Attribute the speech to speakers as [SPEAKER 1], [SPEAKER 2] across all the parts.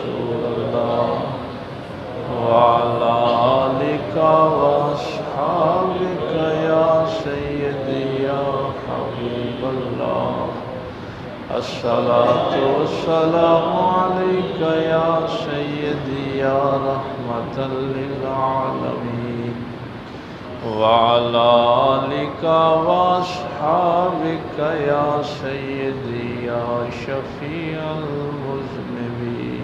[SPEAKER 1] رسول اللہ وعلى آلك وأصحابك يا سيدي يا حبيب الله الصلاة والسلام عليك يا سيدي يا رحمة للعالمين وعلى آلك وأصحابك يا سيدي يا شفيع المذنبين۔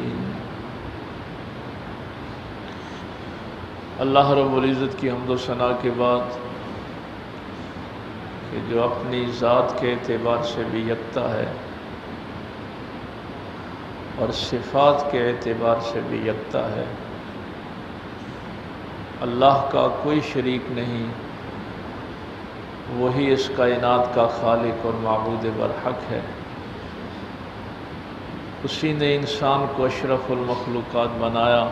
[SPEAKER 1] اللہ رب العزت کی حمد و ثنا کے بعد کہ جو اپنی ذات کے اعتبار سے بھی یکتا ہے اور صفات کے اعتبار سے بھی یکتا ہے، اللہ کا کوئی شریک نہیں، وہی اس کائنات کا خالق اور معبود برحق ہے۔ اسی نے انسان کو اشرف المخلوقات بنایا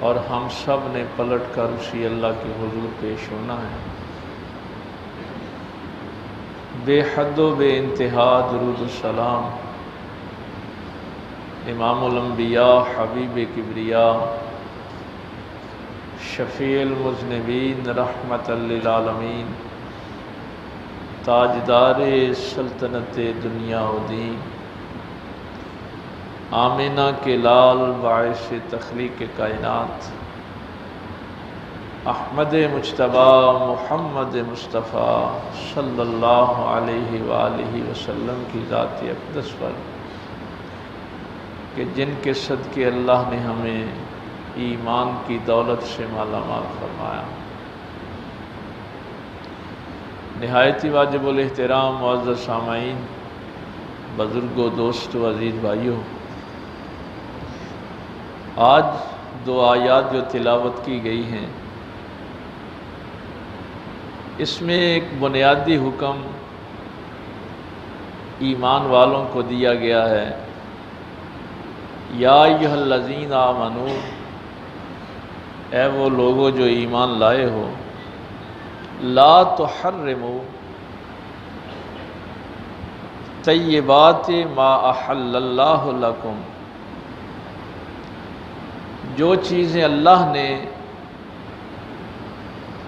[SPEAKER 1] اور ہم سب نے پلٹ کر اسی اللہ کے حضور پیش ہونا ہے۔ بے حد و بے انتہا درود السلام امام الانبیاء حبیب کبریاء شفیع المذنبین رحمت للعالمین تاجدار سلطنت دنیا و دین آمینہ کے لال باعث تخلیق کائنات احمد مجتبی محمد مصطفیٰ صلی اللہ علیہ وآلہ وسلم کی ذات اقدس پر کہ جن کے صدقے اللہ نے ہمیں ایمان کی دولت سے مالا مال فرمایا۔ نہایت ہی واجب الاحترام معزز سامعین، بزرگوں، دوستوں، عزیز بھائیوں، آج دو آیات جو تلاوت کی گئی ہیں، اس میں ایک بنیادی حکم ایمان والوں کو دیا گیا ہے، یا ایھا الذین آمنوا، اے وہ لوگوں جو ایمان لائے ہو، لا تحرموا طیبات ما احل اللہ لکم، جو چیزیں اللہ نے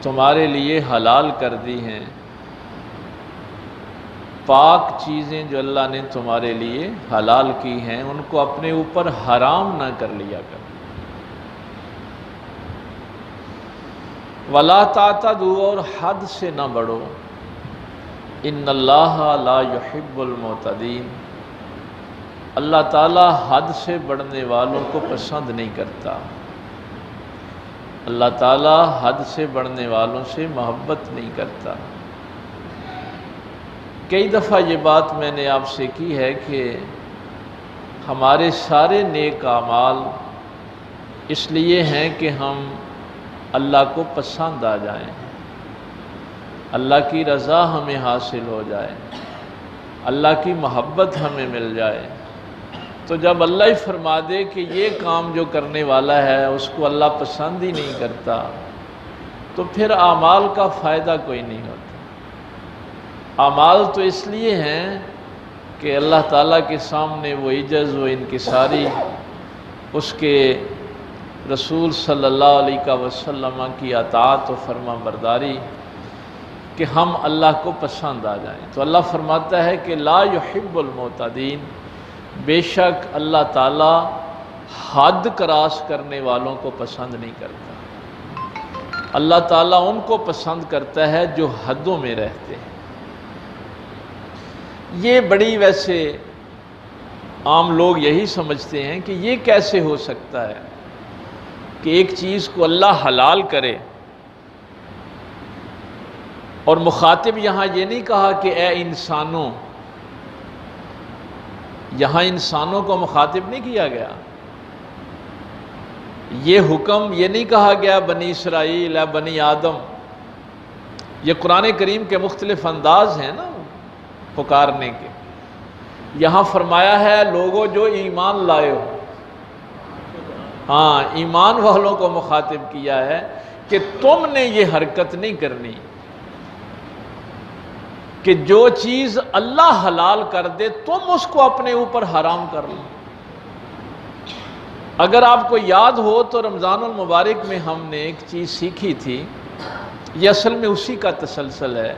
[SPEAKER 1] تمہارے لیے حلال کر دی ہیں، پاک چیزیں جو اللہ نے تمہارے لیے حلال کی ہیں، ان کو اپنے اوپر حرام نہ کر لیا کر۔ وَلَا تَعْتَدُوا، اور حد سے نہ بڑھو، إِنَّ اللَّهَ لَا يُحِبُّ الْمُعْتَدِينَ، اللہ تعالیٰ حد سے بڑھنے والوں کو پسند نہیں کرتا، اللہ تعالیٰ حد سے بڑھنے والوں سے محبت نہیں کرتا۔ کئی دفعہ یہ بات میں نے آپ سے کی ہے کہ ہمارے سارے نیک اعمال اس لیے ہیں کہ ہم اللہ کو پسند آ جائیں، اللہ کی رضا ہمیں حاصل ہو جائے، اللہ کی محبت ہمیں مل جائے۔ تو جب اللہ ہی فرما دے کہ یہ کام جو کرنے والا ہے اس کو اللہ پسند ہی نہیں کرتا، تو پھر اعمال کا فائدہ کوئی نہیں ہوتا۔ اعمال تو اس لیے ہیں کہ اللہ تعالیٰ کے سامنے وہ عجز و انکساری، اس کے رسول صلی اللہ علیہ وسلم کی اطاعت و فرما برداری، کہ ہم اللہ کو پسند آ جائیں۔ تو اللہ فرماتا ہے کہ لا يحب المعتدین، بے شک اللہ تعالیٰ حد کراس کرنے والوں کو پسند نہیں کرتا، اللہ تعالیٰ ان کو پسند کرتا ہے جو حدوں میں رہتے ہیں۔ یہ بڑی ویسے عام لوگ یہی سمجھتے ہیں کہ یہ کیسے ہو سکتا ہے کہ ایک چیز کو اللہ حلال کرے، اور مخاطب یہاں یہ نہیں کہا کہ اے انسانوں، یہاں انسانوں کو مخاطب نہیں کیا گیا، یہ حکم یہ نہیں کہا گیا بنی اسرائیل یا بنی آدم، یہ قرآن کریم کے مختلف انداز ہیں نا پکارنے کے۔ یہاں فرمایا ہے لوگوں جو ایمان لائے ہو، ہاں ایمان والوں کو مخاطب کیا ہے کہ تم نے یہ حرکت نہیں کرنی کہ جو چیز اللہ حلال کر دے تم اس کو اپنے اوپر حرام کر لو۔ اگر آپ کو یاد ہو تو رمضان المبارک میں ہم نے ایک چیز سیکھی تھی، یہ اصل میں اسی کا تسلسل ہے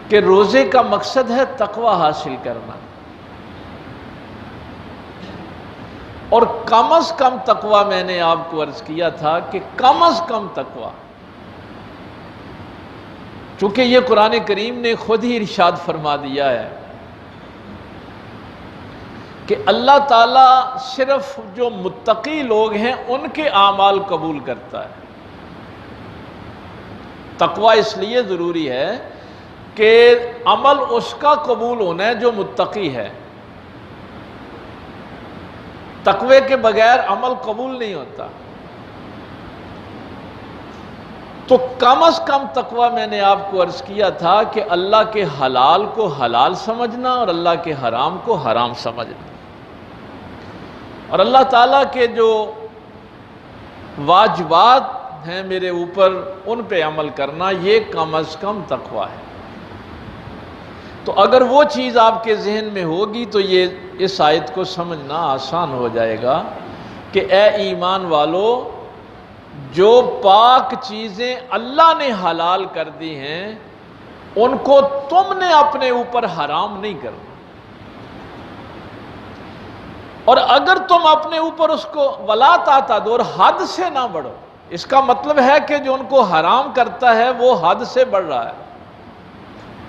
[SPEAKER 1] کہ روزے کا مقصد ہے تقوی حاصل کرنا، اور کم از کم تقوی میں نے آپ کو عرض کیا تھا کہ کم از کم تقوی، چونکہ یہ قرآن کریم نے خود ہی ارشاد فرما دیا ہے کہ اللہ تعالیٰ صرف جو متقی لوگ ہیں ان کے اعمال قبول کرتا ہے۔ تقوی اس لیے ضروری ہے کہ عمل اس کا قبول ہونا ہے جو متقی ہے، تقوی کے بغیر عمل قبول نہیں ہوتا۔ تو کم از کم تقوی میں نے آپ کو عرض کیا تھا کہ اللہ کے حلال کو حلال سمجھنا اور اللہ کے حرام کو حرام سمجھنا، اور اللہ تعالیٰ کے جو واجبات ہیں میرے اوپر ان پہ عمل کرنا، یہ کم از کم تقوی ہے۔ تو اگر وہ چیز آپ کے ذہن میں ہوگی تو یہ اس آیت کو سمجھنا آسان ہو جائے گا کہ اے ایمان والو، جو پاک چیزیں اللہ نے حلال کر دی ہیں ان کو تم نے اپنے اوپر حرام نہیں کرنا، اور اگر تم اپنے اوپر اس کو ولا تعتدوا، اور حد سے نہ بڑھو۔ اس کا مطلب ہے کہ جو ان کو حرام کرتا ہے وہ حد سے بڑھ رہا ہے۔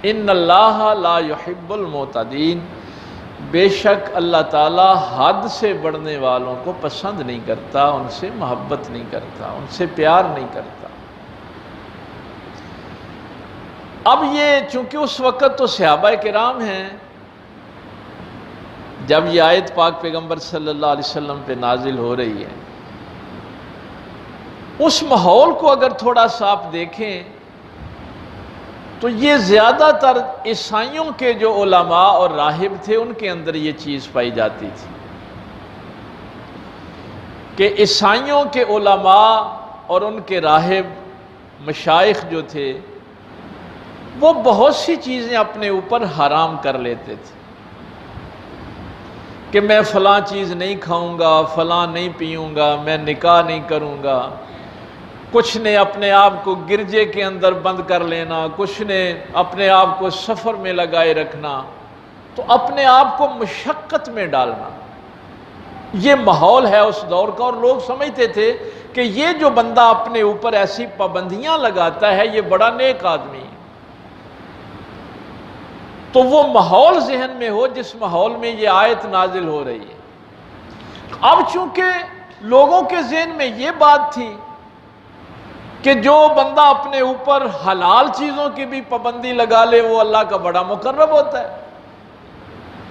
[SPEAKER 1] ان اللہ لا يحب المعتدین، بے شک اللہ تعالیٰ حد سے بڑھنے والوں کو پسند نہیں کرتا، ان سے محبت نہیں کرتا، ان سے پیار نہیں کرتا۔ اب یہ چونکہ اس وقت تو صحابہ کرام ہیں جب یہ آیت پاک پیغمبر صلی اللہ علیہ وسلم پہ نازل ہو رہی ہے، اس ماحول کو اگر تھوڑا سا آپ دیکھیں تو یہ زیادہ تر عیسائیوں کے جو علماء اور راہب تھے ان کے اندر یہ چیز پائی جاتی تھی کہ عیسائیوں کے علماء اور ان کے راہب مشائخ جو تھے وہ بہت سی چیزیں اپنے اوپر حرام کر لیتے تھے کہ میں فلاں چیز نہیں کھاؤں گا، فلاں نہیں پیوں گا، میں نکاح نہیں کروں گا، کچھ نے اپنے آپ کو گرجے کے اندر بند کر لینا، کچھ نے اپنے آپ کو سفر میں لگائے رکھنا، تو اپنے آپ کو مشقت میں ڈالنا۔ یہ ماحول ہے اس دور کا، اور لوگ سمجھتے تھے کہ یہ جو بندہ اپنے اوپر ایسی پابندیاں لگاتا ہے یہ بڑا نیک آدمی ہے۔ تو وہ ماحول ذہن میں ہو جس ماحول میں یہ آیت نازل ہو رہی ہے۔ اب چونکہ لوگوں کے ذہن میں یہ بات تھی کہ جو بندہ اپنے اوپر حلال چیزوں کی بھی پابندی لگا لے وہ اللہ کا بڑا مقرب ہوتا ہے،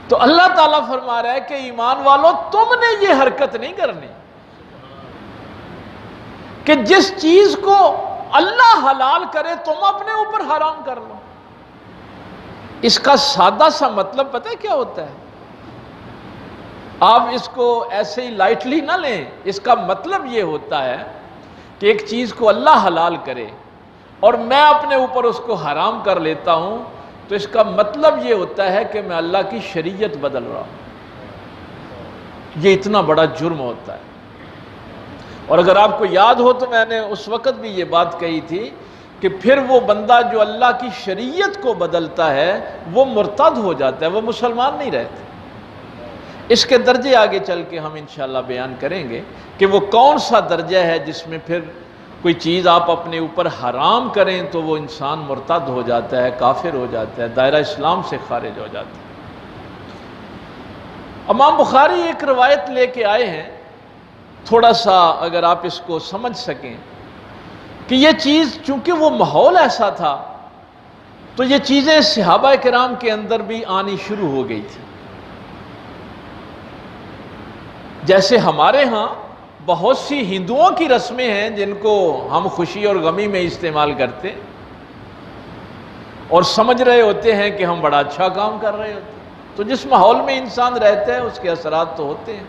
[SPEAKER 1] تو اللہ تعالیٰ فرما رہا ہے کہ ایمان والو تم نے یہ حرکت نہیں کرنی کہ جس چیز کو اللہ حلال کرے تم اپنے اوپر حرام کر لو۔ اس کا سادہ سا مطلب پتہ ہے کیا ہوتا ہے؟ آپ اس کو ایسے ہی لائٹلی نہ لیں۔ اس کا مطلب یہ ہوتا ہے کہ ایک چیز کو اللہ حلال کرے اور میں اپنے اوپر اس کو حرام کر لیتا ہوں، تو اس کا مطلب یہ ہوتا ہے کہ میں اللہ کی شریعت بدل رہا ہوں۔ یہ اتنا بڑا جرم ہوتا ہے۔ اور اگر آپ کو یاد ہو تو میں نے اس وقت بھی یہ بات کہی تھی کہ پھر وہ بندہ جو اللہ کی شریعت کو بدلتا ہے وہ مرتد ہو جاتا ہے، وہ مسلمان نہیں رہتا۔ اس کے درجے آگے چل کے ہم انشاءاللہ بیان کریں گے کہ وہ کون سا درجہ ہے جس میں پھر کوئی چیز آپ اپنے اوپر حرام کریں تو وہ انسان مرتد ہو جاتا ہے، کافر ہو جاتا ہے، دائرہ اسلام سے خارج ہو جاتا ہے۔ امام بخاری ایک روایت لے کے آئے ہیں، تھوڑا سا اگر آپ اس کو سمجھ سکیں کہ یہ چیز چونکہ وہ ماحول ایسا تھا تو یہ چیزیں صحابہ کرام کے اندر بھی آنی شروع ہو گئی تھی۔ جیسے ہمارے ہاں بہت سی ہندوؤں کی رسمیں ہیں جن کو ہم خوشی اور غمی میں استعمال کرتے اور سمجھ رہے ہوتے ہیں کہ ہم بڑا اچھا کام کر رہے ہوتے ہیں، تو جس ماحول میں انسان رہتا ہے اس کے اثرات تو ہوتے ہیں۔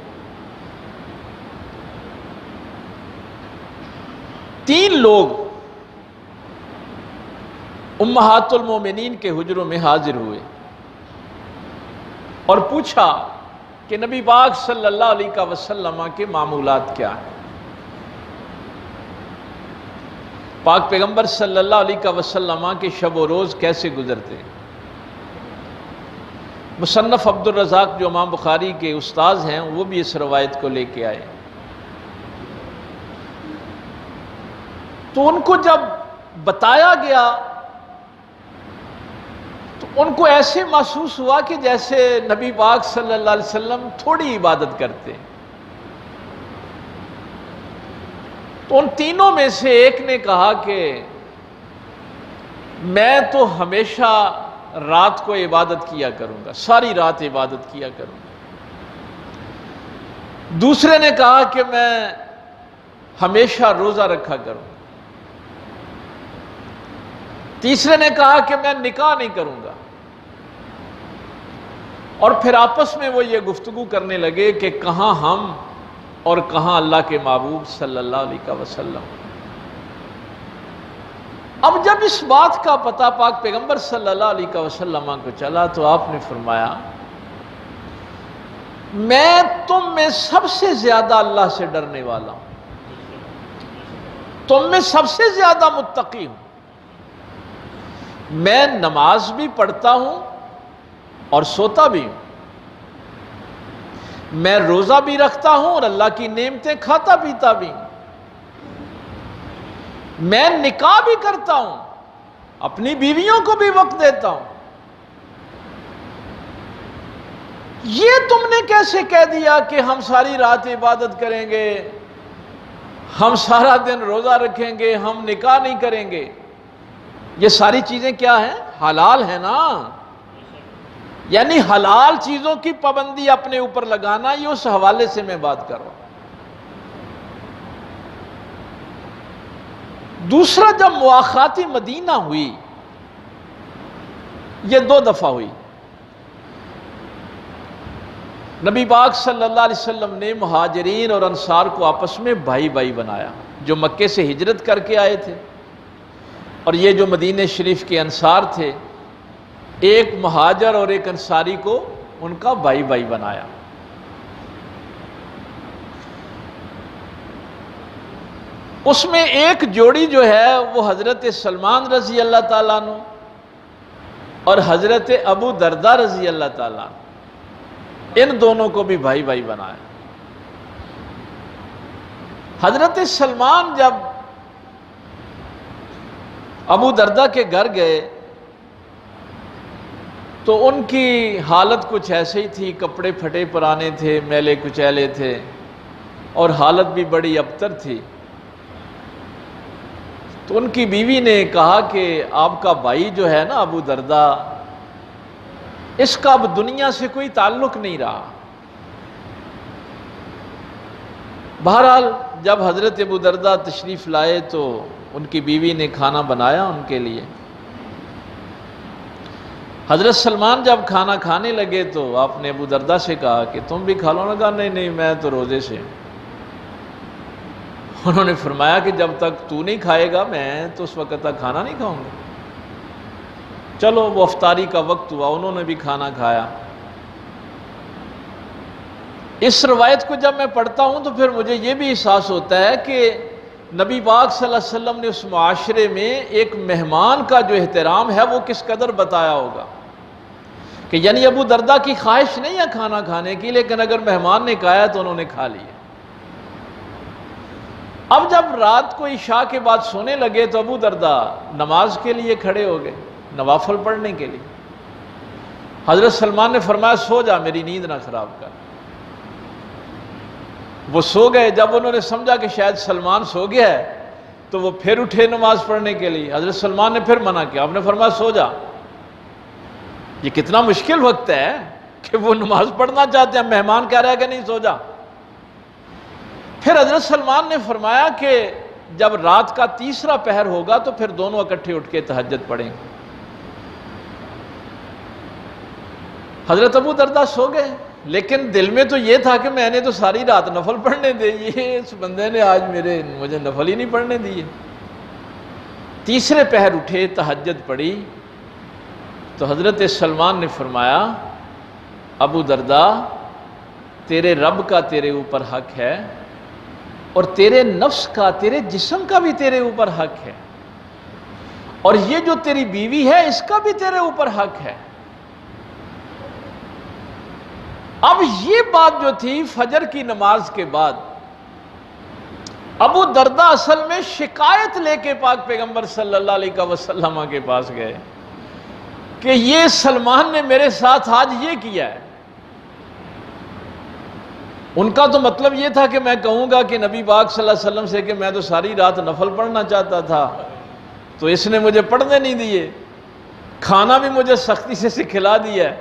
[SPEAKER 1] 3 لوگ امہات المومنین کے حجروں میں حاضر ہوئے اور پوچھا کہ نبی پاک صلی اللہ علیہ وسلم کے معمولات کیا ہیں، پاک پیغمبر صلی اللہ علیہ وسلم کے شب و روز کیسے گزرتے ہیں۔ مصنف عبد الرزاق جو امام بخاری کے استاذ ہیں وہ بھی اس روایت کو لے کے آئے، تو ان کو جب بتایا گیا تو ان کو ایسے محسوس ہوا کہ جیسے نبی پاک صلی اللہ علیہ وسلم تھوڑی عبادت کرتے ہیں۔ تو ان تینوں میں سے ایک نے کہا کہ میں تو ہمیشہ رات کو عبادت کیا کروں گا، ساری رات عبادت کیا کروں گا۔ دوسرے نے کہا کہ میں ہمیشہ روزہ رکھا کروں گا۔ تیسرے نے کہا کہ میں نکاح نہیں کروں گا۔ اور پھر آپس میں وہ یہ گفتگو کرنے لگے کہ کہاں ہم اور کہاں اللہ کے محبوب صلی اللہ علیہ وسلم۔ اب جب اس بات کا پتہ پاک پیغمبر صلی اللہ علیہ وسلم کو چلا تو آپ نے فرمایا میں تم میں سب سے زیادہ اللہ سے ڈرنے والا ہوں، تم میں سب سے زیادہ متقی ہوں، میں نماز بھی پڑھتا ہوں اور سوتا بھی ہوں، میں روزہ بھی رکھتا ہوں اور اللہ کی نعمتیں کھاتا پیتا بھی ہوں، میں نکاح بھی کرتا ہوں، اپنی بیویوں کو بھی وقت دیتا ہوں۔ یہ تم نے کیسے کہہ دیا کہ ہم ساری رات عبادت کریں گے، ہم سارا دن روزہ رکھیں گے، ہم نکاح نہیں کریں گے؟ یہ ساری چیزیں کیا ہیں؟ حلال ہیں نا۔ یعنی حلال چیزوں کی پابندی اپنے اوپر لگانا، یہ اس حوالے سے میں بات کر رہا ہوں۔ دوسرا، جب مواخاتی مدینہ ہوئی، یہ 2 دفعہ ہوئی، نبی پاک صلی اللہ علیہ وسلم نے مہاجرین اور انصار کو آپس میں بھائی بھائی بنایا، جو مکے سے ہجرت کر کے آئے تھے اور یہ جو مدینہ شریف کے انصار تھے، ایک مہاجر اور ایک انصاری کو ان کا بھائی بھائی بنایا۔ اس میں ایک جوڑی جو ہے وہ حضرت سلمان رضی اللہ تعالیٰ عنہ اور حضرت ابو دردہ رضی اللہ تعالیٰ عنہ، ان دونوں کو بھی بھائی بھائی بنایا۔ حضرت سلمان جب ابو دردہ کے گھر گئے تو ان کی حالت کچھ ایسے ہی تھی، کپڑے پھٹے پرانے تھے، میلے کچیلے تھے اور حالت بھی بڑی ابتر تھی۔ تو ان کی بیوی نے کہا کہ آپ کا بھائی جو ہے نا ابو دردہ، اس کا اب دنیا سے کوئی تعلق نہیں رہا۔ بہرحال جب حضرت ابو دردہ تشریف لائے تو ان کی بیوی نے کھانا بنایا ان کے لیے۔ حضرت سلمان جب کھانا کھانے لگے تو آپ نے ابو دردہ سے کہا کہ تم بھی کھا لو نا؟ کہا نہیں نہیں، میں تو روزے سے ہوں۔ انہوں نے فرمایا کہ جب تک تو نہیں کھائے گا میں تو اس وقت تک کھانا نہیں کھاؤں گا۔ چلو وہ افطاری کا وقت ہوا، انہوں نے بھی کھانا کھایا۔ اس روایت کو جب میں پڑھتا ہوں تو پھر مجھے یہ بھی احساس ہوتا ہے کہ نبی پاک صلی اللہ علیہ وسلم نے اس معاشرے میں ایک مہمان کا جو احترام ہے وہ کس قدر بتایا ہوگا، کہ یعنی ابو دردہ کی خواہش نہیں ہے کھانا کھانے کی، لیکن اگر مہمان نے کہا تو انہوں نے کھا لیا۔ اب جب رات کو عشاء کے بعد سونے لگے تو ابو دردہ نماز کے لیے کھڑے ہو گئے، نوافل پڑھنے کے لیے۔ حضرت سلمان نے فرمایا سو جا، میری نیند نہ خراب کر۔ وہ سو گئے۔ جب انہوں نے سمجھا کہ شاید سلمان سو گیا ہے تو وہ پھر اٹھے نماز پڑھنے کے لیے۔ حضرت سلمان نے پھر منع کیا، آپ نے فرمایا سو جا۔ یہ کتنا مشکل وقت ہے کہ وہ نماز پڑھنا چاہتے ہیں، مہمان کہہ رہا ہے کہ نہیں سو جا۔ پھر حضرت سلمان نے فرمایا کہ جب رات کا تیسرا پہر ہوگا تو پھر دونوں اکٹھے اٹھ کے تہجد پڑھیں گے۔ حضرت ابو دردہ سو گئے، لیکن دل میں تو یہ تھا کہ میں نے تو ساری رات نفل پڑھنے دے، یہ اس بندے نے آج مجھے نفل ہی نہیں پڑھنے دیے۔ تیسرے پہر اٹھے، تہجد پڑھی تو حضرت سلمان نے فرمایا ابو دردہ تیرے رب کا تیرے اوپر حق ہے اور تیرے نفس کا، تیرے جسم کا بھی تیرے اوپر حق ہے، اور یہ جو تیری بیوی ہے اس کا بھی تیرے اوپر حق ہے۔ اب یہ بات جو تھی فجر کی نماز کے بعد، ابو درداء اصل میں شکایت لے کے پاک پیغمبر صلی اللہ علیہ وسلم کے پاس گئے کہ یہ سلمان نے میرے ساتھ آج یہ کیا ہے۔ ان کا تو مطلب یہ تھا کہ میں کہوں گا کہ نبی پاک صلی اللہ علیہ وسلم سے کہ میں تو ساری رات نفل پڑھنا چاہتا تھا تو اس نے مجھے پڑھنے نہیں دیے، کھانا بھی مجھے سختی سے کھلا دیا ہے۔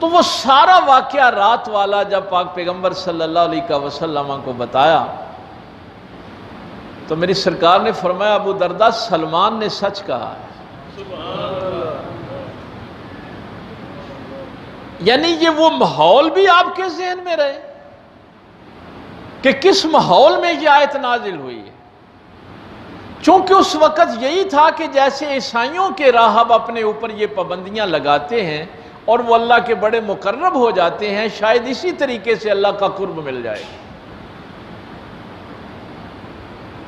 [SPEAKER 1] تو وہ سارا واقعہ رات والا جب پاک پیغمبر صلی اللہ علیہ وسلم کو بتایا تو میری سرکار نے فرمایا ابو درداء سلمان نے سچ کہا ہے۔ یعنی یہ وہ ماحول بھی آپ کے ذہن میں رہے کہ کس ماحول میں یہ آیت نازل ہوئی ہے، چونکہ اس وقت یہی تھا کہ جیسے عیسائیوں کے راہب اپنے اوپر یہ پابندیاں لگاتے ہیں اور وہ اللہ کے بڑے مقرب ہو جاتے ہیں، شاید اسی طریقے سے اللہ کا قرب مل جائے۔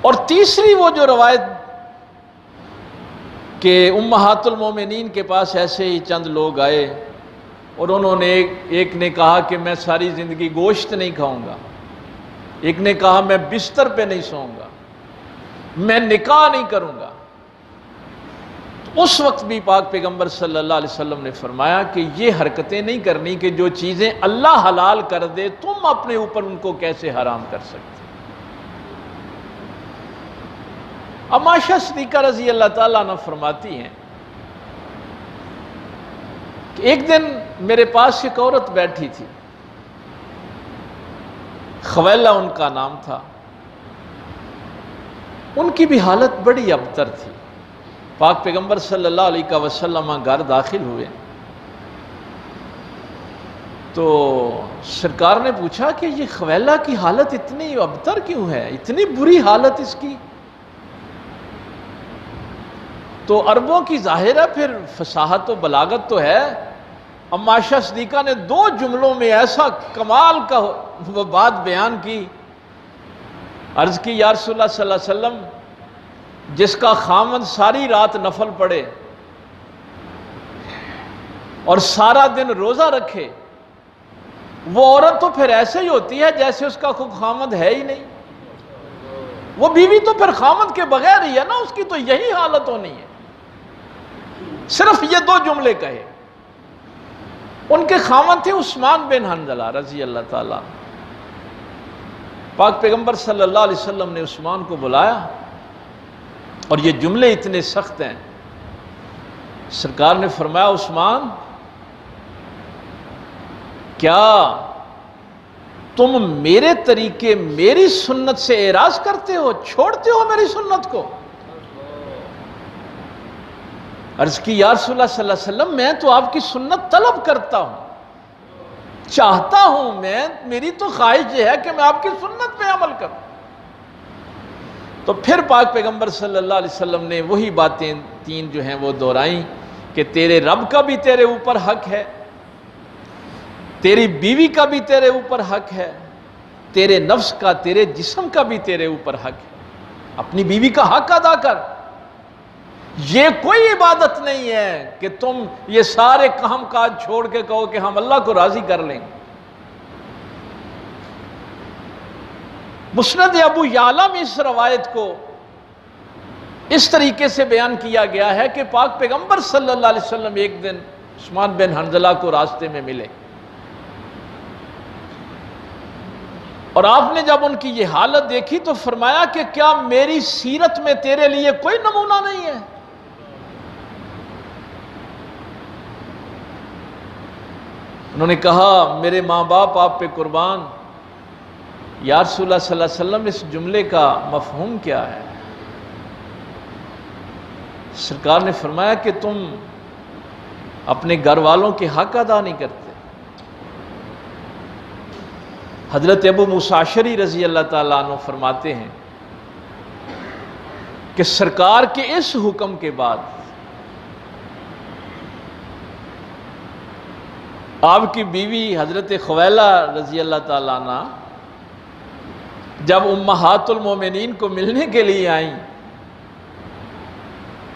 [SPEAKER 1] اور تیسری وہ جو روایت کہ امہات المومنین کے پاس ایسے ہی چند لوگ آئے اور انہوں نے ایک نے کہا کہ میں ساری زندگی گوشت نہیں کھاؤں گا، ایک نے کہا میں بستر پہ نہیں سوؤں گا، میں نکاح نہیں کروں گا۔ تو اس وقت بھی پاک پیغمبر صلی اللہ علیہ وسلم نے فرمایا کہ یہ حرکتیں نہیں کرنی کہ جو چیزیں اللہ حلال کر دے تم اپنے اوپر ان کو کیسے حرام کر سکتے۔ اب عائشہ صدیقہ رضی اللہ تعالیٰ عنہ فرماتی ہیں کہ ایک دن میرے پاس ایک عورت بیٹھی تھی، خویلہ ان کا نام تھا، ان کی بھی حالت بڑی ابتر تھی۔ پاک پیغمبر صلی اللہ علیہ وسلم گھر داخل ہوئے تو سرکار نے پوچھا کہ یہ خویلہ کی حالت اتنی ابتر کیوں ہے، اتنی بری حالت اس کی؟ تو عربوں کی ظاہر ہے پھر فصاحت و بلاغت تو ہے۔ اما عائشہ صدیقہ نے 2 جملوں میں ایسا کمال کا وہ بات بیان کی، عرض کی یا رسول اللہ صلی اللہ علیہ وسلم جس کا خامند ساری رات نفل پڑھے اور سارا دن روزہ رکھے وہ عورت تو پھر ایسے ہی ہوتی ہے جیسے اس کا کوئی خامند ہے ہی نہیں، وہ بیوی تو پھر خامند کے بغیر ہی ہے نا، اس کی تو یہی حالت ہونی ہے۔ صرف یہ 2 جملے کہے۔ ان کے خامند تھے عثمان بن حنظلہ رضی اللہ تعالیٰ۔ پاک پیغمبر صلی اللہ علیہ وسلم نے عثمان کو بلایا اور یہ جملے اتنے سخت ہیں، سرکار نے فرمایا عثمان کیا تم میرے طریقے میری سنت سے اعراض کرتے ہو، چھوڑتے ہو میری سنت کو؟ عرض کی یا رسول اللہ صلی اللہ علیہ وسلم میں تو آپ کی سنت طلب کرتا ہوں، چاہتا ہوں، میری تو خواہش یہ ہے کہ میں آپ کی سنت پہ عمل کروں۔ تو پھر پاک پیغمبر صلی اللہ علیہ وسلم نے وہی باتیں 3 جو ہیں وہ دہرائیں کہ تیرے رب کا بھی تیرے اوپر حق ہے، تیری بیوی کا بھی تیرے اوپر حق ہے، تیرے نفس کا، تیرے جسم کا بھی تیرے اوپر حق ہے، اپنی بیوی کا حق ادا کر۔ یہ کوئی عبادت نہیں ہے کہ تم یہ سارے کام کاج چھوڑ کے کہو کہ ہم اللہ کو راضی کر لیں گے۔ مسند ابو یعلا میں اس روایت کو اس طریقے سے بیان کیا گیا ہے کہ پاک پیغمبر صلی اللہ علیہ وسلم ایک دن عثمان بن حنظلہ کو راستے میں ملے اور آپ نے جب ان کی یہ حالت دیکھی تو فرمایا کہ کیا میری سیرت میں تیرے لیے کوئی نمونہ نہیں ہے؟ انہوں نے کہا میرے ماں باپ آپ پہ قربان، یا رسول اللہ صلی اللہ علیہ وسلم اس جملے کا مفہوم کیا ہے؟ سرکار نے فرمایا کہ تم اپنے گھر والوں کے حق ادا نہیں کرتے۔ حضرت ابو موسیٰ اشعری رضی اللہ تعالیٰ عنہ فرماتے ہیں کہ سرکار کے اس حکم کے بعد آپ کی بیوی حضرت خویلہ رضی اللہ تعالیٰ عنہ جب امہات المومنین کو ملنے کے لیے آئیں،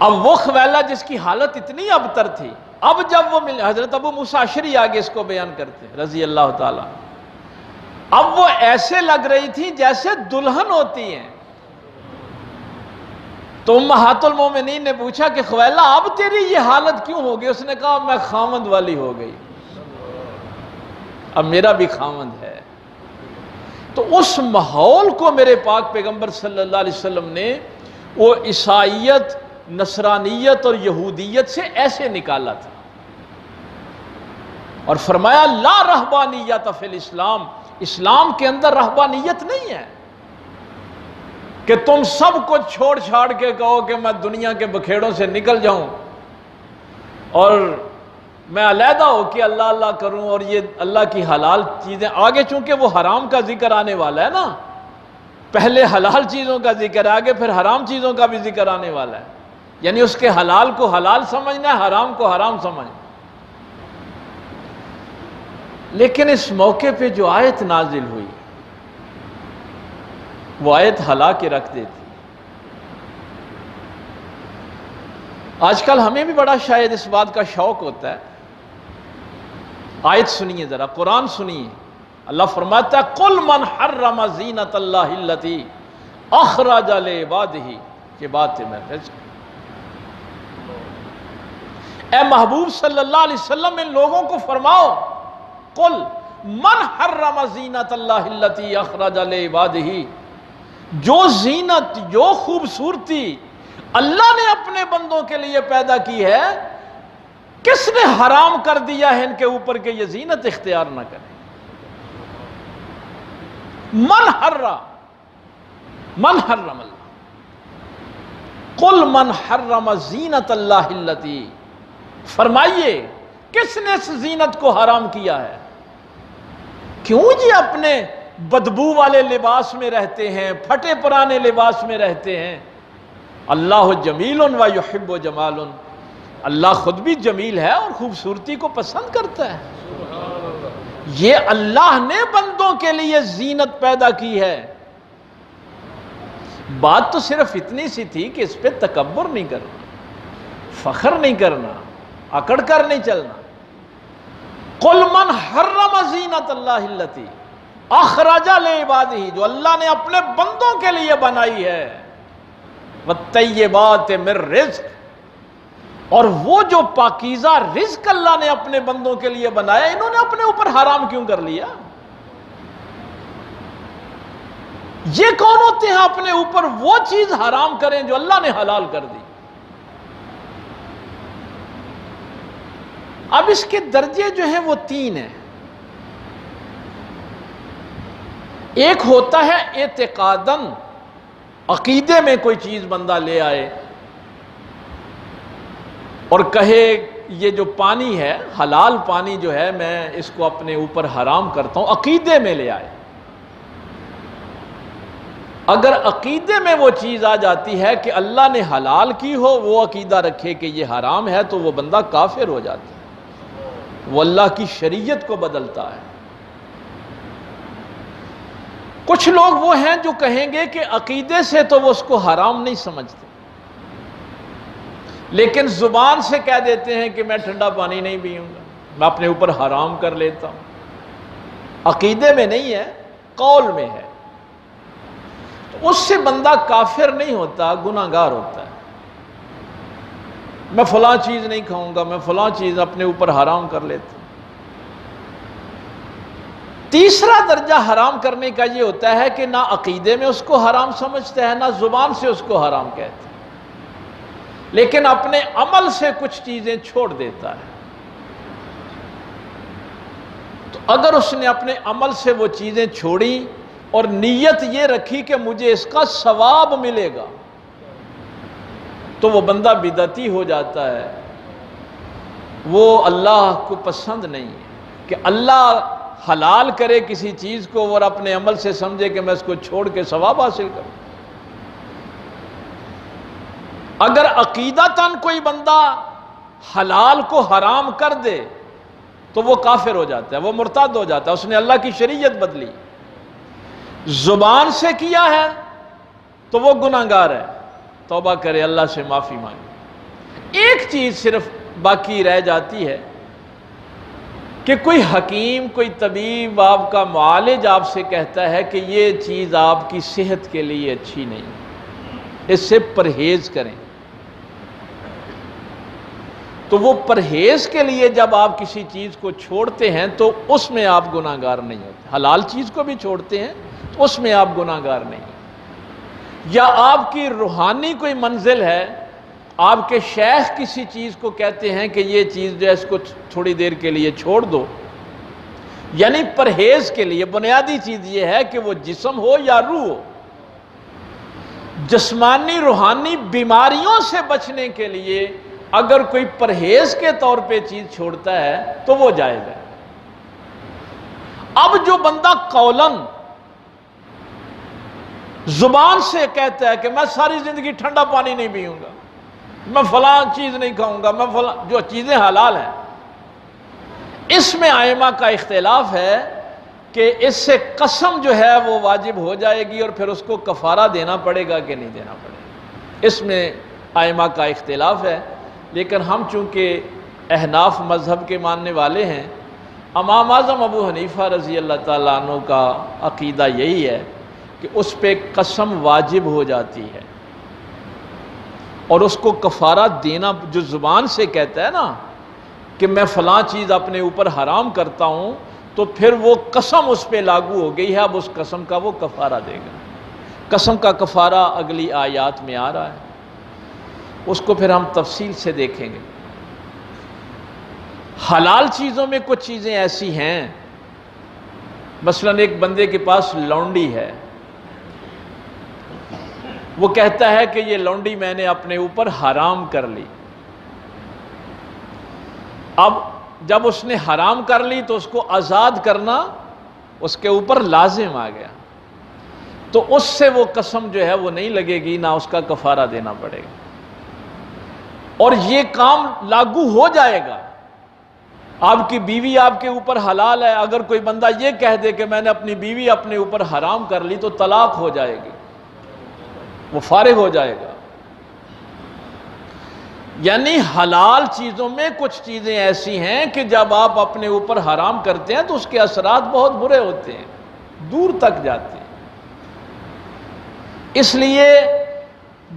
[SPEAKER 1] اب وہ خویلہ جس کی حالت اتنی ابتر تھی، اب جب وہ حضرت ابو موسیٰ اشعری آگے اس کو بیان کرتے ہیں رضی اللہ تعالیٰ، اب وہ ایسے لگ رہی تھی جیسے دلہن ہوتی ہیں۔ تو امہات المومنین نے پوچھا کہ خویلہ اب تیری یہ حالت کیوں ہو گئی؟ اس نے کہا میں خامند والی ہو گئی، اب میرا بھی خامند ہے۔ تو اس ماحول کو میرے پاک پیغمبر صلی اللہ علیہ وسلم نے وہ عیسائیت، نصرانیت اور یہودیت سے ایسے نکالا تھا، اور فرمایا لا رہبانیت فی الاسلام، اسلام کے اندر رہبانیت نہیں ہے کہ تم سب کو چھوڑ چھاڑ کے کہو کہ میں دنیا کے بکھیڑوں سے نکل جاؤں اور میں علیحدہ ہو کے اللہ اللہ کروں، اور یہ اللہ کی حلال چیزیں آگے، چونکہ وہ حرام کا ذکر آنے والا ہے نا، پہلے حلال چیزوں کا ذکر ہے، آگے پھر حرام چیزوں کا بھی ذکر آنے والا ہے، یعنی اس کے حلال کو حلال سمجھنا ہے، حرام کو حرام سمجھنا۔ لیکن اس موقع پہ جو آیت نازل ہوئی وہ آیت ہلا کے رکھ دیتی۔ آج کل ہمیں بھی بڑا شاید اس بات کا شوق ہوتا ہے، آیت سنیے ذرا، قرآن سنیے، اللہ فرماتا ہے قل من حرم زینت اللہ التی اخرج لعبادہ، یہ بات ہے میں اے محبوب صلی اللہ علیہ وسلم ان لوگوں کو فرماؤ، قل من حرم زینت اللہ التی اخرج لعبادہ، جو زینت، جو خوبصورتی اللہ نے اپنے بندوں کے لیے پیدا کی ہے، کس نے حرام کر دیا ہے ان کے اوپر کہ یہ زینت اختیار نہ کریں؟ من حرم اللہ، قل من حرم زینت اللہ التی، فرمائیے کس نے اس زینت کو حرام کیا ہے؟ کیوں جی اپنے بدبو والے لباس میں رہتے ہیں، پھٹے پرانے لباس میں رہتے ہیں؟ اللہ جمیل و یحب جمال، اللہ خود بھی جمیل ہے اور خوبصورتی کو پسند کرتا ہے۔ یہ اللہ نے بندوں کے لیے زینت پیدا کی ہے۔ بات تو صرف اتنی سی تھی کہ اس پہ تکبر نہیں کرنا، فخر نہیں کرنا، اکڑ کر نہیں چلنا۔ قل من حرم زینت اللہ التی اخرج لعبادہ، جو اللہ نے اپنے بندوں کے لیے بنائی ہے، والطیبات من رزق، اور وہ جو پاکیزہ رزق اللہ نے اپنے بندوں کے لیے بنایا، انہوں نے اپنے اوپر حرام کیوں کر لیا؟ یہ کون ہوتے ہیں اپنے اوپر وہ چیز حرام کریں جو اللہ نے حلال کر دی؟ اب اس کے درجے جو ہیں وہ تین ہیں۔ ایک ہوتا ہے اعتقاداً، عقیدے میں کوئی چیز بندہ لے آئے اور کہے یہ جو پانی ہے، حلال پانی جو ہے، میں اس کو اپنے اوپر حرام کرتا ہوں، عقیدے میں لے آئے۔ اگر عقیدے میں وہ چیز آ جاتی ہے کہ اللہ نے حلال کی ہو، وہ عقیدہ رکھے کہ یہ حرام ہے، تو وہ بندہ کافر ہو جاتا ہے، وہ اللہ کی شریعت کو بدلتا ہے۔ کچھ لوگ وہ ہیں جو کہیں گے کہ عقیدے سے تو وہ اس کو حرام نہیں سمجھتے، لیکن زبان سے کہہ دیتے ہیں کہ میں ٹھنڈا پانی نہیں پیوں گا، میں اپنے اوپر حرام کر لیتا ہوں۔ عقیدے میں نہیں ہے، قول میں ہے، تو اس سے بندہ کافر نہیں ہوتا، گناہگار ہوتا ہے۔ میں فلاں چیز نہیں کھاؤں گا، میں فلاں چیز اپنے اوپر حرام کر لیتا ہوں۔ تیسرا درجہ حرام کرنے کا یہ ہوتا ہے کہ نہ عقیدے میں اس کو حرام سمجھتا ہے، نہ زبان سے اس کو حرام کہتا ہے، لیکن اپنے عمل سے کچھ چیزیں چھوڑ دیتا ہے۔ تو اگر اس نے اپنے عمل سے وہ چیزیں چھوڑی اور نیت یہ رکھی کہ مجھے اس کا ثواب ملے گا، تو وہ بندہ بدعتی ہو جاتا ہے۔ وہ اللہ کو پسند نہیں ہے کہ اللہ حلال کرے کسی چیز کو اور اپنے عمل سے سمجھے کہ میں اس کو چھوڑ کے ثواب حاصل کروں۔ اگر عقیدتاً کوئی بندہ حلال کو حرام کر دے تو وہ کافر ہو جاتا ہے، وہ مرتد ہو جاتا ہے، اس نے اللہ کی شریعت بدلی۔ زبان سے کیا ہے تو وہ گناہگار ہے، توبہ کرے، اللہ سے معافی مانگے۔ ایک چیز صرف باقی رہ جاتی ہے کہ کوئی حکیم، کوئی طبیب، آپ کا معالج آپ سے کہتا ہے کہ یہ چیز آپ کی صحت کے لیے اچھی نہیں، اس سے پرہیز کریں، تو وہ پرہیز کے لیے جب آپ کسی چیز کو چھوڑتے ہیں تو اس میں آپ گناہگار نہیں ہوتے۔ حلال چیز کو بھی چھوڑتے ہیں تو اس میں آپ گناہگار نہیں۔ یا آپ کی روحانی کوئی منزل ہے، آپ کے شیخ کسی چیز کو کہتے ہیں کہ یہ چیز جو ہے اس کو تھوڑی دیر کے لیے چھوڑ دو، یعنی پرہیز کے لیے بنیادی چیز یہ ہے کہ وہ جسم ہو یا روح ہو، جسمانی روحانی بیماریوں سے بچنے کے لیے اگر کوئی پرہیز کے طور پہ چیز چھوڑتا ہے تو وہ جائز ہے۔ اب جو بندہ قولاً زبان سے کہتا ہے کہ میں ساری زندگی ٹھنڈا پانی نہیں پیوں گا، میں فلاں چیز نہیں کھاؤں گا، میں فلاں، جو چیزیں حلال ہیں، اس میں ائمہ کا اختلاف ہے کہ اس سے قسم جو ہے وہ واجب ہو جائے گی اور پھر اس کو کفارہ دینا پڑے گا کہ نہیں دینا پڑے گا، اس میں ائمہ کا اختلاف ہے۔ لیکن ہم چونکہ احناف مذہب کے ماننے والے ہیں، امام اعظم ابو حنیفہ رضی اللہ تعالیٰ عنہ کا عقیدہ یہی ہے کہ اس پہ قسم واجب ہو جاتی ہے، اور اس کو کفارہ دینا، جو زبان سے کہتا ہے نا کہ میں فلاں چیز اپنے اوپر حرام کرتا ہوں، تو پھر وہ قسم اس پہ لاگو ہو گئی ہے، اب اس قسم کا وہ کفارہ دے گا۔ قسم کا کفارہ اگلی آیات میں آ رہا ہے، اس کو پھر ہم تفصیل سے دیکھیں گے۔ حلال چیزوں میں کچھ چیزیں ایسی ہیں، مثلا ایک بندے کے پاس لونڈی ہے، وہ کہتا ہے کہ یہ لونڈی میں نے اپنے اوپر حرام کر لی۔ اب جب اس نے حرام کر لی تو اس کو آزاد کرنا اس کے اوپر لازم آ گیا، تو اس سے وہ قسم جو ہے وہ نہیں لگے گی، نہ اس کا کفارہ دینا پڑے گا، اور یہ کام لاگو ہو جائے گا۔ آپ کی بیوی آپ کے اوپر حلال ہے، اگر کوئی بندہ یہ کہہ دے کہ میں نے اپنی بیوی اپنے اوپر حرام کر لی تو طلاق ہو جائے گی، وہ فارغ ہو جائے گا۔ یعنی حلال چیزوں میں کچھ چیزیں ایسی ہیں کہ جب آپ اپنے اوپر حرام کرتے ہیں تو اس کے اثرات بہت برے ہوتے ہیں، دور تک جاتے ہیں۔ اس لیے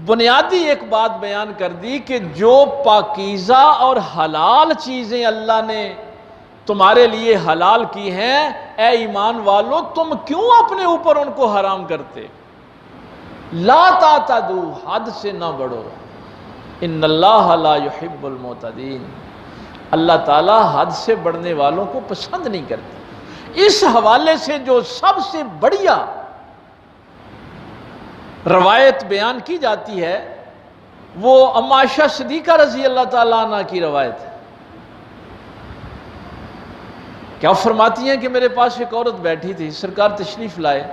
[SPEAKER 1] بنیادی ایک بات بیان کر دی کہ جو پاکیزہ اور حلال چیزیں اللہ نے تمہارے لیے حلال کی ہیں، اے ایمان والو تم کیوں اپنے اوپر ان کو حرام کرتے؟ لا تعتدوا، حد سے نہ بڑھو، ان اللہ لا يحب المعتدین، اللہ تعالیٰ حد سے بڑھنے والوں کو پسند نہیں کرتے۔ اس حوالے سے جو سب سے بڑھیا روایت بیان کی جاتی ہے وہ ام عائشہ صدیقہ رضی اللہ تعالیٰ عنہ کی روایت ہے۔ کیا فرماتی ہیں کہ میرے پاس ایک عورت بیٹھی تھی، سرکار تشریف لائے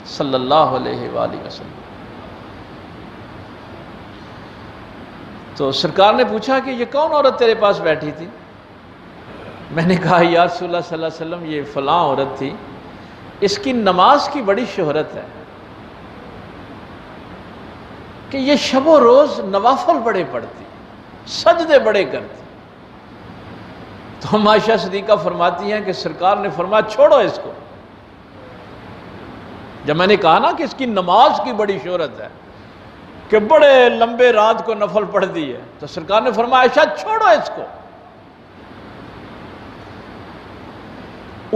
[SPEAKER 1] صلی اللہ علیہ وآلہ وسلم، تو سرکار نے پوچھا کہ یہ کون عورت تیرے پاس بیٹھی تھی؟ میں نے کہا یا رسول اللہ صلی اللہ علیہ وسلم یہ فلاں عورت تھی، اس کی نماز کی بڑی شہرت ہے کہ یہ شب و روز نوافل بڑے پڑھتی، سجدے بڑے کرتی۔ تو ہم عائشہ صدیقہ فرماتی ہیں کہ سرکار نے فرمایا چھوڑو اس کو۔ جب میں نے کہا نا کہ اس کی نماز کی بڑی شہرت ہے کہ بڑے لمبے رات کو نفل پڑھتی ہے، تو سرکار نے فرمایا عائشہ چھوڑو اس کو،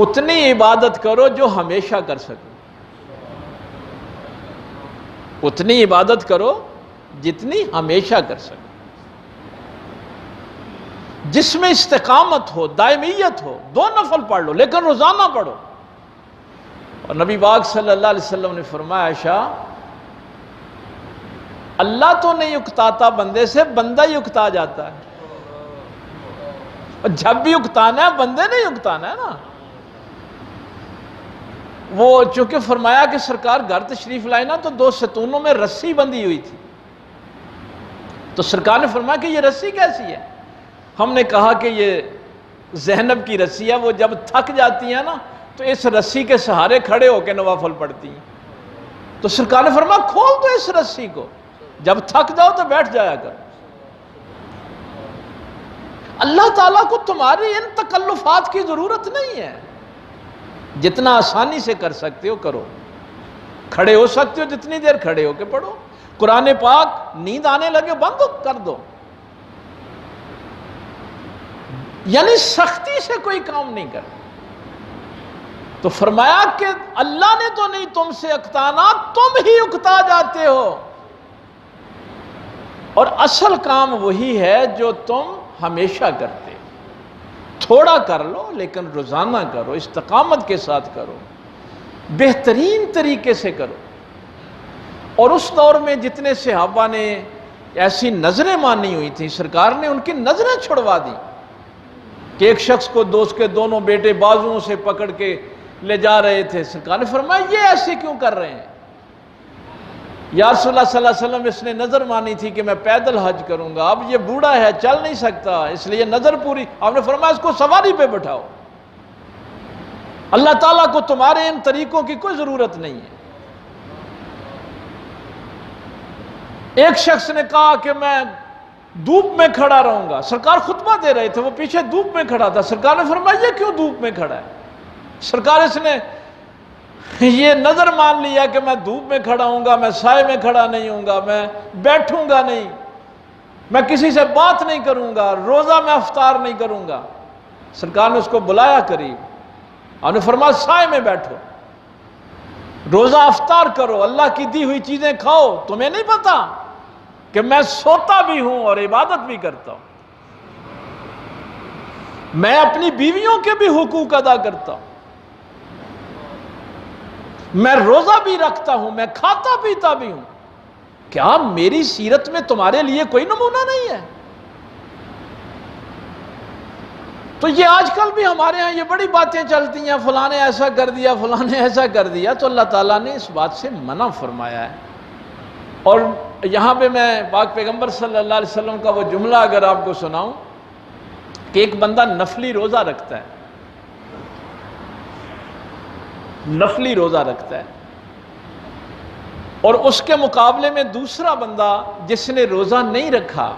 [SPEAKER 1] اتنی عبادت کرو جو ہمیشہ کر سکو، اتنی عبادت کرو جتنی ہمیشہ کر سکو، جس میں استقامت ہو، دائمیت ہو، 2 نفل پڑھ لو لیکن روزانہ پڑھو۔ اور نبی پاک صلی اللہ علیہ وسلم نے فرمایا عائشہ اللہ تو نہیں اکتاتا بندے سے، بندہ ہی اکتا جاتا ہے، اور جب بھی اکتانا ہے بندے نے ہی اکتانا ہے نا۔ وہ چونکہ فرمایا کہ سرکار گھر تشریف لائے نا تو 2 ستونوں میں رسی بندھی ہوئی تھی، تو سرکار نے فرمایا کہ یہ رسی کیسی ہے؟ ہم نے کہا کہ یہ زینب کی رسی ہے، وہ جب تھک جاتی ہیں نا تو اس رسی کے سہارے کھڑے ہو کے نوافل پڑھتی ہیں۔ تو سرکار نے فرمایا کھول دو اس رسی کو، جب تھک جاؤ تو بیٹھ جایا کر۔ اللہ تعالیٰ کو تمہاری ان تکلفات کی ضرورت نہیں ہے، جتنا آسانی سے کر سکتے ہو کرو، کھڑے ہو سکتے ہو جتنی دیر کھڑے ہو کے پڑھو، قرآن پاک نیند آنے لگے بند کر دو، یعنی سختی سے کوئی کام نہیں کر۔ تو فرمایا کہ اللہ نے تو نہیں تم سے اکتانا، تم ہی اکتا جاتے ہو، اور اصل کام وہی ہے جو تم ہمیشہ کرتے، تھوڑا کر لو لیکن روزانہ کرو، استقامت کے ساتھ کرو، بہترین طریقے سے کرو۔ اور اس دور میں جتنے صحابہ نے ایسی نظریں مانی ہوئی تھیں، سرکار نے ان کی نظریں چھڑوا دی کہ ایک شخص کو دوست کے دونوں بیٹے بازوؤں سے پکڑ کے لے جا رہے تھے، سرکار نے فرمایا یہ ایسے کیوں کر رہے ہیں؟ یا رسول اللہ صلی اللہ علیہ وسلم اس نے نظر مانی تھی کہ میں پیدل حج کروں گا، اب یہ بوڑھا ہے چل نہیں سکتا، اس لیے نظر پوری، آپ نے فرمایا اس کو سواری پہ بٹھاؤ۔ اللہ تعالیٰ کو تمہارے ان طریقوں کی کوئی ضرورت نہیں ہے۔ ایک شخص نے کہا کہ میں دھوپ میں کھڑا رہوں گا، سرکار خطبہ دے رہے تھے، وہ پیچھے دھوپ میں کھڑا تھا، سرکار نے فرمایا یہ کیوں دھوپ میں کھڑا ہے؟ سرکار اس نے یہ نظر مان لیا کہ میں دھوپ میں کھڑا ہوں گا، میں سائے میں کھڑا نہیں ہوں گا، میں بیٹھوں گا نہیں، میں کسی سے بات نہیں کروں گا، روزہ میں افطار نہیں کروں گا۔ سرکار نے اس کو بلایا قریب، آپ نے فرمایا سائے میں بیٹھو، روزہ افطار کرو، اللہ کی دی ہوئی چیزیں کھاؤ، تمہیں نہیں پتا کہ میں سوتا بھی ہوں اور عبادت بھی کرتا ہوں، میں اپنی بیویوں کے بھی حقوق ادا کرتا ہوں، میں روزہ بھی رکھتا ہوں، میں کھاتا پیتا بھی ہوں، کیا میری سیرت میں تمہارے لیے کوئی نمونہ نہیں ہے؟ تو یہ آج کل بھی ہمارے ہاں یہ بڑی باتیں چلتی ہیں، فلاں نے ایسا کر دیا، فلاں نے ایسا کر دیا، تو اللہ تعالیٰ نے اس بات سے منع فرمایا ہے۔ اور یہاں پہ میں پاک پیغمبر صلی اللہ علیہ وسلم کا وہ جملہ اگر آپ کو سناؤں کہ ایک بندہ نفلی روزہ رکھتا ہے، نفلی روزہ رکھتا ہے، اور اس کے مقابلے میں دوسرا بندہ جس نے روزہ نہیں رکھا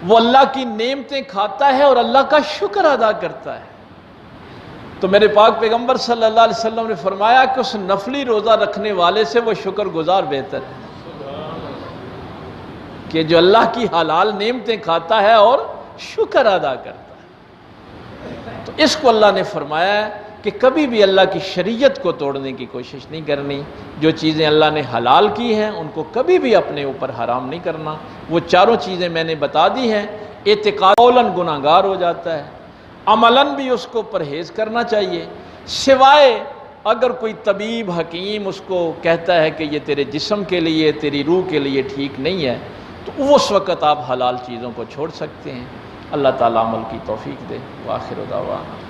[SPEAKER 1] وہ اللہ کی نعمتیں کھاتا ہے اور اللہ کا شکر ادا کرتا ہے، تو میرے پاک پیغمبر صلی اللہ علیہ وسلم نے فرمایا کہ اس نفلی روزہ رکھنے والے سے وہ شکر گزار بہتر ہے کہ جو اللہ کی حلال نعمتیں کھاتا ہے اور شکر ادا کرتا ہے۔ تو اس کو اللہ نے فرمایا ہے کہ کبھی بھی اللہ کی شریعت کو توڑنے کی کوشش نہیں کرنی، جو چیزیں اللہ نے حلال کی ہیں ان کو کبھی بھی اپنے اوپر حرام نہیں کرنا۔ وہ چاروں چیزیں میں نے بتا دی ہیں، اعتقاداً گناہگار ہو جاتا ہے، عملاً بھی اس کو پرہیز کرنا چاہیے، سوائے اگر کوئی طبیب حکیم اس کو کہتا ہے کہ یہ تیرے جسم کے لیے تیری روح کے لیے ٹھیک نہیں ہے تو اس وقت آپ حلال چیزوں کو چھوڑ سکتے ہیں۔ اللہ تعالیٰ عمل کی توفیق دے۔ وآخر دعوانا